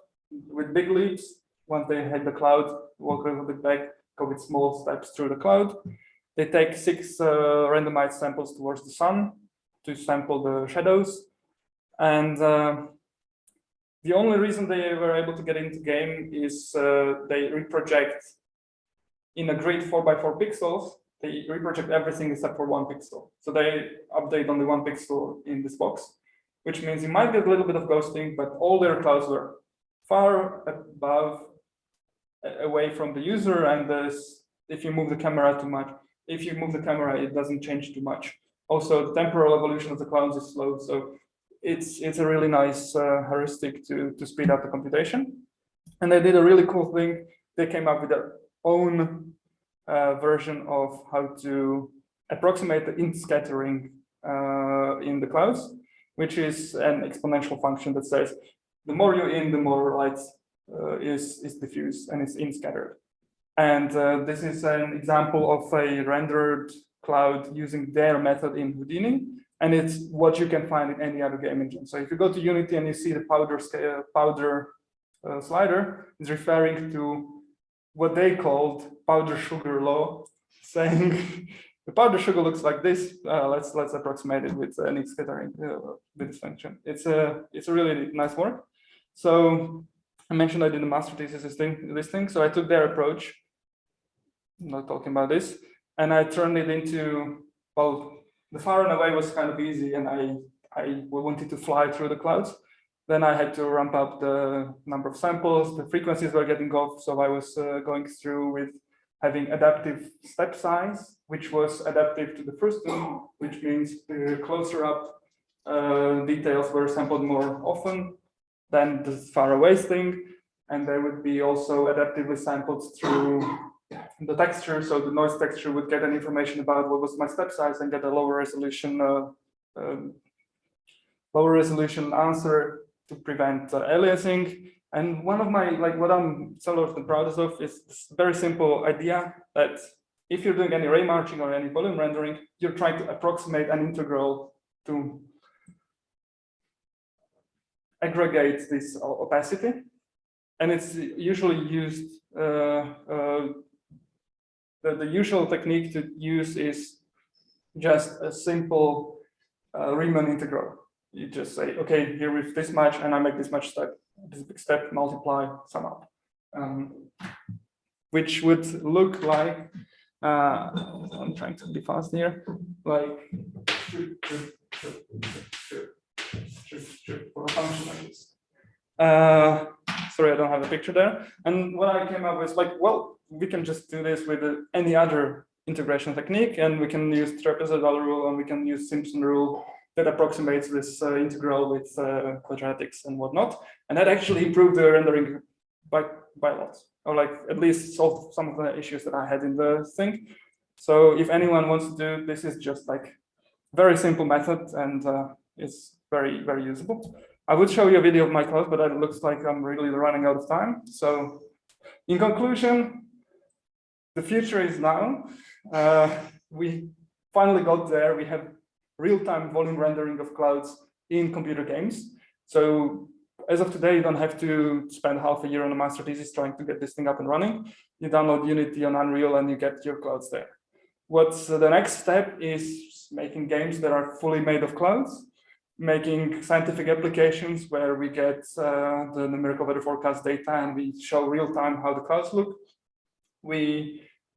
with big leaps. Once they hit the cloud, walk a little bit back, go with small steps through the cloud. They take 6 randomized samples towards the sun to sample the shadows. And the only reason they were able to get into game is they reproject in a grid 4x4 pixels. They reproject everything except for 1 pixel. So they update only 1 pixel in this box, which means you might get a little bit of ghosting, but all their clouds were far above, away from the user. And if you move the camera too much, if you move the camera, it doesn't change too much. Also, the temporal evolution of the clouds is slow. So it's a really nice heuristic to speed up the computation. And they did a really cool thing. They came up with their own version of how to approximate the int scattering in the clouds, which is an exponential function that says the more you in, the more light is diffused and it's int scattered. And this is an example of a rendered cloud using their method in Houdini, and it's what you can find in any other game engine. So if you go to Unity and you see the powder slider, it's referring to what they called powder sugar law, saying the powder sugar looks like this. Let's approximate it with an int scattering with this function. It's a really nice work. So I mentioned I did a master thesis this thing. So I took their approach. I'm not talking about this, and I turned it into, well, the far and away was kind of easy, and I wanted to fly through the clouds. Then I had to ramp up the number of samples, the frequencies were getting off, so I was going through with having adaptive step size, which was adaptive to the first one, which means the closer up details were sampled more often than the far away thing, and they would be also adaptively sampled through the texture, so the noise texture would get an information about what was my step size and get a lower resolution answer to prevent aliasing. And one of my, what I'm sort of proudest of is this very simple idea that if you're doing any ray marching or any volume rendering, you're trying to approximate an integral to aggregate this opacity. And it's usually used, the usual technique to use is just a simple Riemann integral. You just say, okay, here with this much, and I make this much step, this big step, multiply, sum up, which would look like, I'm trying to be fast here, like for a function like this. Sorry, I don't have a picture there. And what I came up with, like, well, we can just do this with any other integration technique, and we can use trapezoidal rule, and we can use Simpson rule that approximates this integral with quadratics and whatnot. And that actually improved the rendering by a lot, or like at least solved some of the issues that I had in the thing. So if anyone wants to do this, is just like very simple method, and it's very, very usable. I would show you a video of my code, but it looks like I'm really running out of time. So in conclusion, the future is now. We finally got there. We have real-time volume rendering of clouds in computer games. So as of today, you don't have to spend half a year on a master thesis trying to get this thing up and running. You download Unity on Unreal and you get your clouds there. what's the next step is making games that are fully made of clouds, making scientific applications where we get the numerical weather forecast data and we show real time how the clouds look.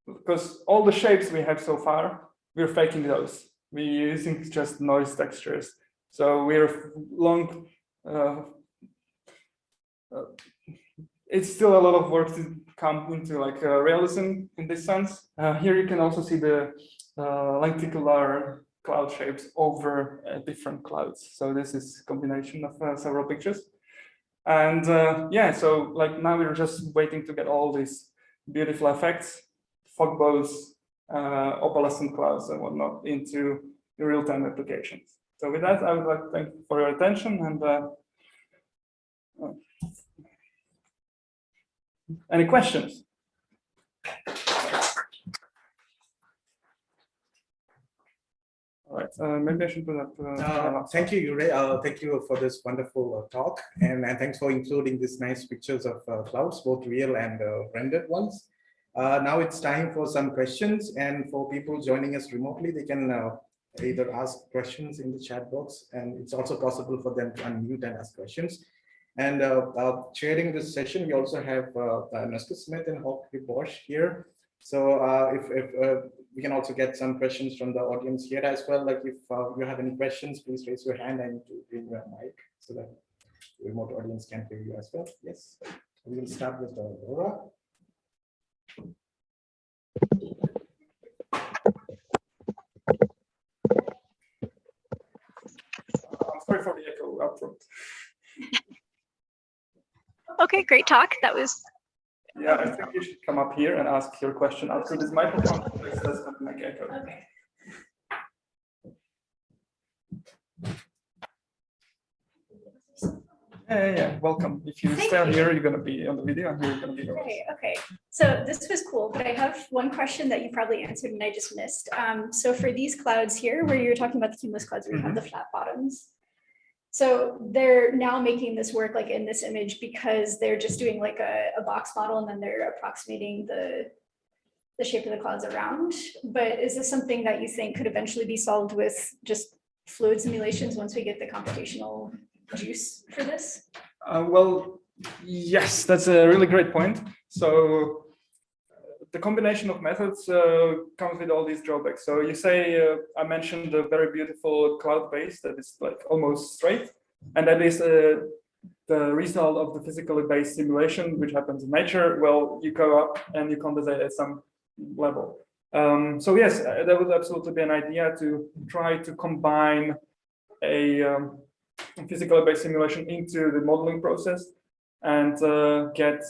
Because all the shapes we have so far, we're faking those. We're using just noise textures. So we're it's still a lot of work to come into like realism in this sense. Here you can also see the lenticular cloud shapes over different clouds. So this is a combination of several pictures. And yeah, so like now we're just waiting to get all these beautiful effects, fog bows, opalescent clouds and whatnot into real-time applications. So with that, I would like to thank you for your attention and any questions? All right, maybe I should put up. Thank you, Juraj. Thank you for this wonderful talk, and thanks for including these nice pictures of clouds, both real and rendered ones. Now it's time for some questions, and for people joining us remotely, they can either ask questions in the chat box, and it's also possible for them to unmute and ask questions. And chairing this session, we also have Mr. Smith and Hawke Bosch here. So if we can also get some questions from the audience here as well. Like if you have any questions, please raise your hand. I need to bring your mic so that the remote audience can hear you as well. Yes, we will start with Laura. I'm sorry for the echo up front. Okay, great talk. That was. Yeah, I think you should come up here and ask your question out through this microphone. It does not make echo. Okay. Yeah. Welcome. If you stay here, you're going to be on the video, and here you're going to be. Okay. So this was cool, but I have one question that you probably answered and I just missed. So for these clouds here, where you're talking about the cumulus clouds, where you have the flat bottoms. So they're now making this work like in this image because they're just doing like a box model and then they're approximating the shape of the clouds around. But is this something that you think could eventually be solved with just fluid simulations once we get the computational juice for this? Well, yes, that's a really great point. So the combination of methods comes with all these drawbacks. So you say, I mentioned a very beautiful cloud base that is like almost straight, and that is the result of the physically based simulation, which happens in nature. Well, you go up and you compensate at some level. So yes, that would absolutely be an idea to try to combine a physically based simulation into the modeling process and get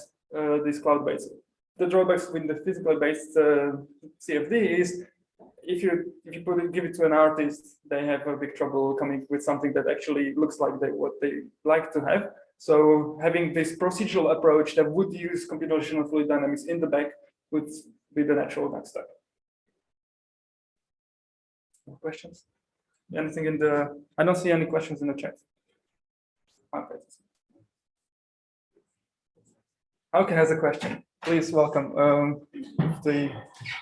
this cloud base. The drawbacks with the physically based CFD is if you give it to an artist, they have a big trouble coming with something that actually looks like what they like to have. So having this procedural approach that would use computational fluid dynamics in the back would be the natural next step. More questions? Anything in the? I don't see any questions in the chat. Okay. Hauke has a question. Please welcome. If the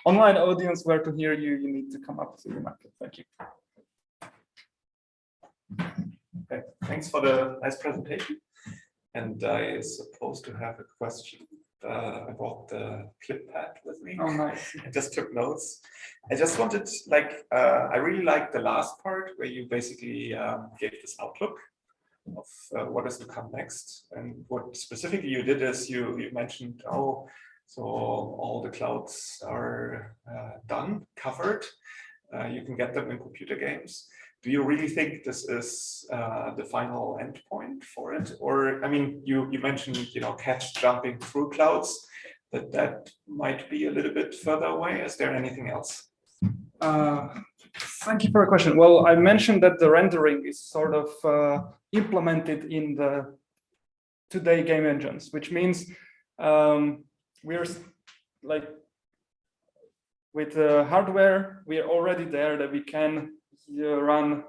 online audience were to hear you, you need to come up to the mic. Thank you. Okay, thanks for the nice presentation. And I supposed to have a question. I brought the clip pad with me. Oh, nice. I just took notes. I just wanted, I really liked the last part where you basically gave this outlook of what is to come next. And what specifically you did is you mentioned, oh, so all the clouds are done, covered. You can get them in computer games. Do you really think this is the final endpoint for it? Or, I mean, you mentioned, cats jumping through clouds, that might be a little bit further away. Is there anything else? Thank you for a question. Well, I mentioned that the rendering is sort of implemented in the today game engines, which means we're like with hardware, we are already there that we can run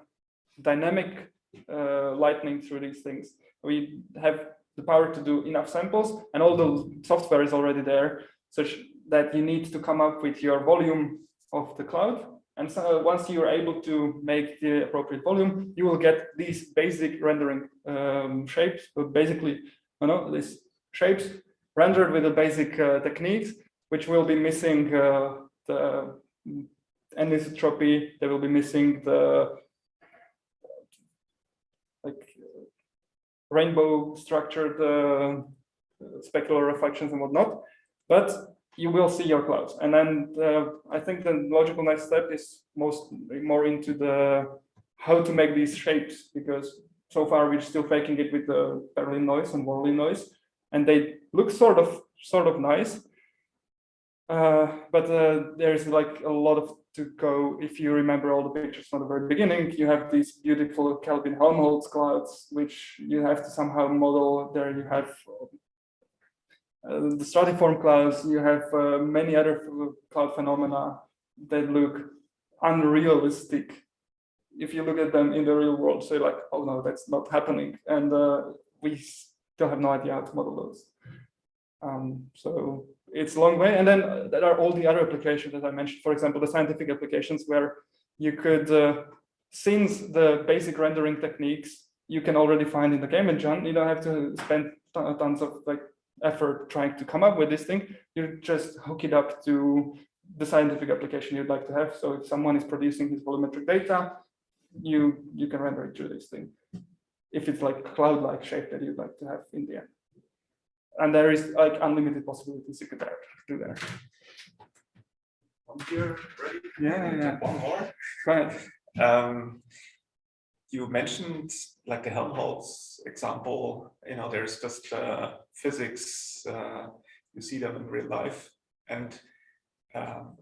dynamic lightning through these things. We have the power to do enough samples, and all the software is already there, such that you need to come up with your volume of the cloud. And so once you are able to make the appropriate volume, you will get these basic rendering shapes, but basically, these shapes rendered with the basic techniques, which will be missing the anisotropy, they will be missing the rainbow structured specular reflections and whatnot, but you will see your clouds. And then I think the logical next step is more into the how to make these shapes, because so far we're still faking it with the Berlin noise and Worley noise, and they look sort of nice. But there's like a lot of to go. If you remember all the pictures from the very beginning, you have these beautiful Kelvin-Helmholtz clouds, which you have to somehow model. There you have the stratiform clouds, you have many other cloud phenomena that look unrealistic. If you look at them in the real world, say like, oh no, that's not happening. And we still have no idea how to model those. So it's a long way. And then there are all the other applications that I mentioned, for example, the scientific applications where you could, since the basic rendering techniques you can already find in the game engine, you don't have to spend tons of effort trying to come up with this thing. You just hook it up to the scientific application you'd like to have. So if someone is producing his volumetric data, you can render it through this thing, if it's like cloud-like shape that you'd like to have in the end. And there is like unlimited possibilities you could do there. Here, right? Yeah. One more. Go ahead. You mentioned like the Helmholtz example, there's just physics, you see them in real life. And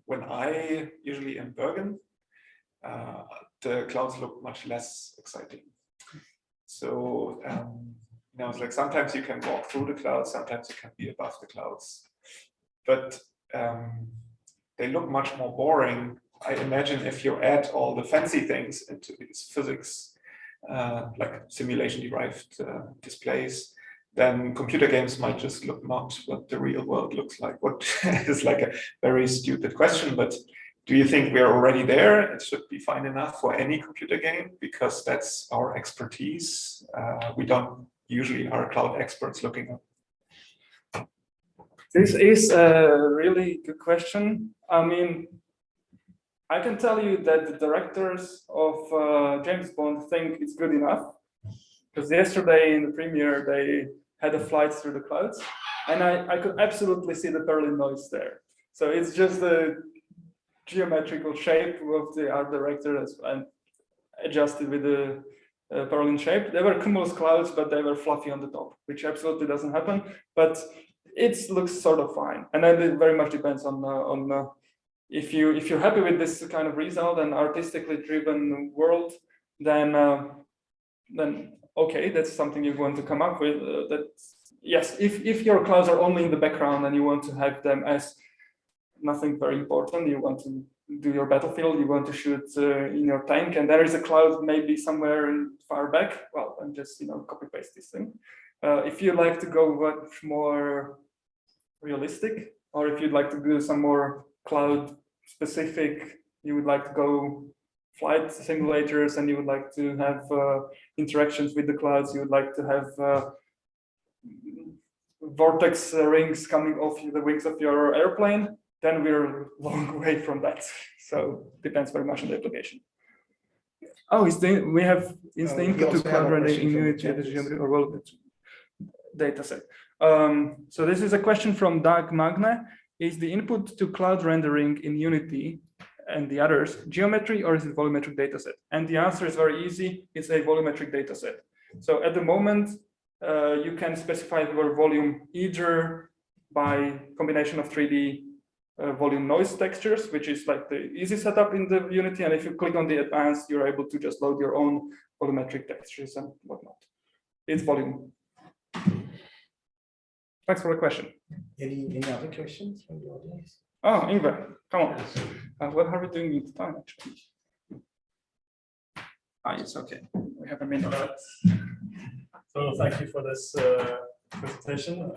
when I usually in Bergen, the clouds look much less exciting. So, it's like sometimes you can walk through the clouds, sometimes you can be above the clouds, but they look much more boring. I imagine if you add all the fancy things into these physics, like simulation-derived displays, then computer games might just look not what the real world looks like. What is like a very stupid question, but do you think we're already there? It should be fine enough for any computer game because that's our expertise. We don't usually are cloud experts looking up. This is a really good question. I mean, I can tell you that the directors of James Bond think it's good enough, because yesterday in the premiere they had a flight through the clouds, and I could absolutely see the Berlin noise there. So it's just a geometrical shape of the art director and adjusted with the Berlin shape. They were cumulus clouds, but they were fluffy on the top, which absolutely doesn't happen. But it looks sort of fine, and then it very much depends on if you're happy with this kind of result and artistically driven world, then okay, that's something you want to come up with. Yes, if your clouds are only in the background and you want to have them as nothing very important, you want to do your battlefield, you want to shoot in your tank, and there is a cloud maybe somewhere far back, well, then just copy paste this thing. If you like to go much more realistic, or if you'd like to do some more cloud specific, you would like to go flight simulators and you would like to have interactions with the clouds, you would like to have vortex rings coming off the wings of your airplane, then we're a long way from that. So depends very much on the application. Oh, we have is the input to cloud rendering in Unity or well data set. So this is a question from Doug Magne. Is the input to cloud rendering in Unity and the others geometry or is it volumetric data set? And the answer is very easy. It's a volumetric data set. So at the moment, you can specify your volume either by combination of 3D volume noise textures, which is like the easy setup in the Unity. And if you click on the advanced, you're able to just load your own volumetric textures and whatnot. It's volume. Thanks for the question. Any other questions from the audience? Oh, Ingvar, come on. What are we doing with time actually? It's okay. We have a minute. So thank you for this presentation.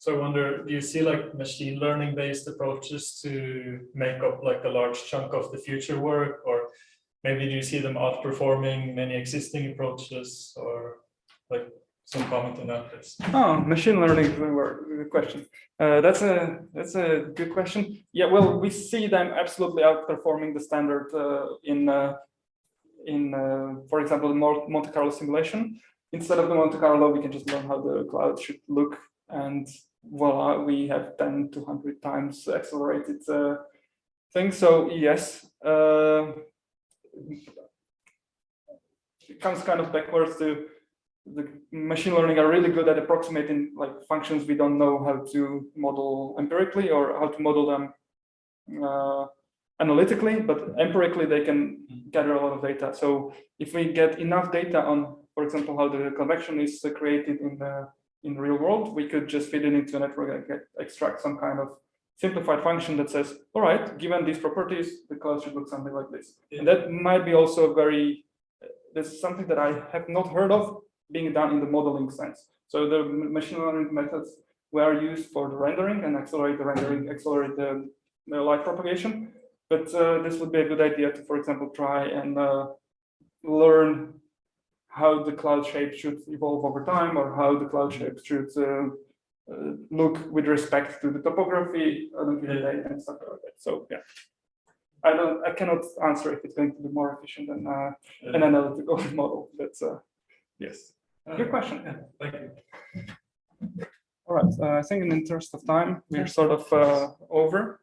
So I wonder, do you see like machine learning based approaches to make up like a large chunk of the future work, or maybe do you see them outperforming many existing approaches, or like some comment on that, please? Oh, machine learning, good question. That's a good question. Yeah, well, we see them absolutely outperforming the standard for example, the Monte Carlo simulation. Instead of the Monte Carlo, we can just learn how the cloud should look, and voila, we have 10 to 100 times accelerated things. So yes, it comes kind of backwards to the machine learning are really good at approximating like functions we don't know how to model empirically or how to model them analytically, but empirically they can gather a lot of data. So if we get enough data on, for example, how the convection is created in the real world, we could just feed it into a network and extract some kind of simplified function that says, all right, given these properties, the cloud should look something like this. And that might be also this is something that I have not heard of being done in the modeling sense. So the machine learning methods were used for the rendering and accelerate the rendering, accelerate the light propagation. But this would be a good idea to, for example, try and learn how the cloud shape should evolve over time, or how the cloud shape should look with respect to the topography and stuff like that. So yeah, I cannot answer if it's going to be more efficient than an analytical model. That's yes, good question. Yeah, thank you. All right, I think in the interest of time, we're sort of over.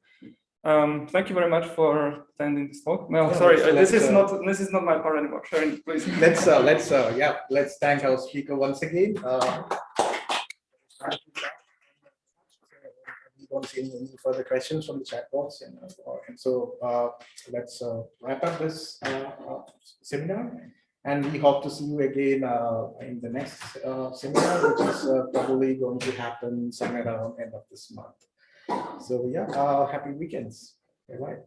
Thank you very much for attending this talk. No, Yeah, sorry, this this is not my part anymore. Sharon, please. Let's thank our speaker once again. We don't see any further questions from the chat box, and so let's wrap up this seminar. And we hope to see you again in the next seminar, which is probably going to happen somewhere around end of this month. So yeah, happy weekends. Bye-bye.